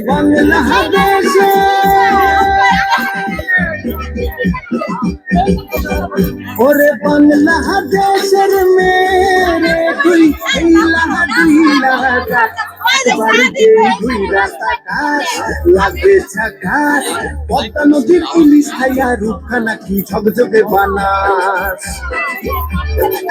বাংলাদেশে ওরে বাংলাদেশের মেরে তুই লাগে ছাকাস পদ্মা নদীর ইলিশ খাইয়া রূপখানা কি ঝকঝকে বানাস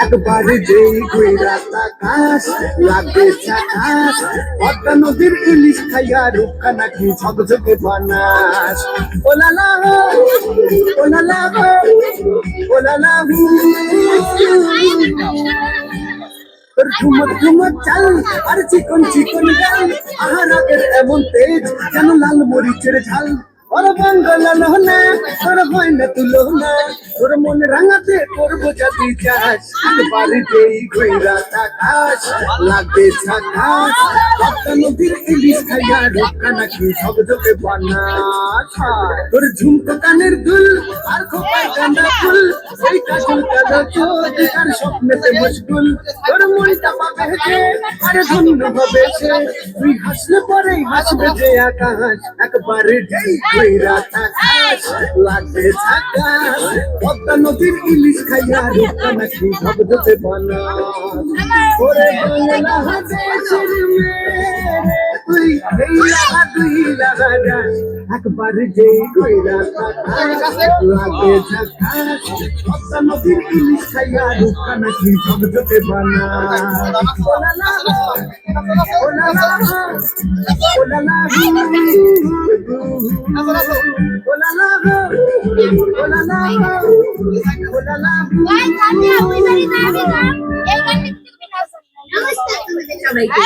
একবারে যেই ঘুইরা তাকাস লাগে ছাকাস পদ্মা নদীর ইলিশ খাইয়া রূপখানা কি ঝকঝকে বানাস ওলালা ওলালা ওলালা তোর ঝুমক ঝুমক চাল আর চিকন চিকন গাল আহারাগের এমন তেজ যেন লাল মরিচের ঝাল ওর বাঙ্গলা না তোর ভয়না তুলো না তোর মন রাঙাতে করবো যদি চাস একবারে যেই ঘুইরা তাকাস লাগে ছাকাস পদ্মা নদীর ইলিশ খাইয়া রূপখানা কি ঝকঝকে বানাস তোর ঝুমকো কানের দুল আর খোপার কান্দা ফুল ওই কাজল কালো চোখ তার স্বপ্নেতে মশগুল তোর মনটা পাবে যে আর ধন্য হবে সে তুই হাসলে পরেই হাসবে যে আকাশ একবারে যেই ঘুইরা তাকাস লাগে ছাকাস পদ্মা নদীর ইলিশ খাইয়া রূপখানা কি ঝকঝকে বানাস ওরে বাংলাদেশের মেয়ে তুই লাগা যাস একবারে যেই ঘুইরা তাকাস লাগে ছাকাস পদ্মা নদীর ইলিশ খাইয়া রূপখানা কি ঝকঝকে বানাস ওলালা ওলালা ওলালা নমস্কার সবাইকে।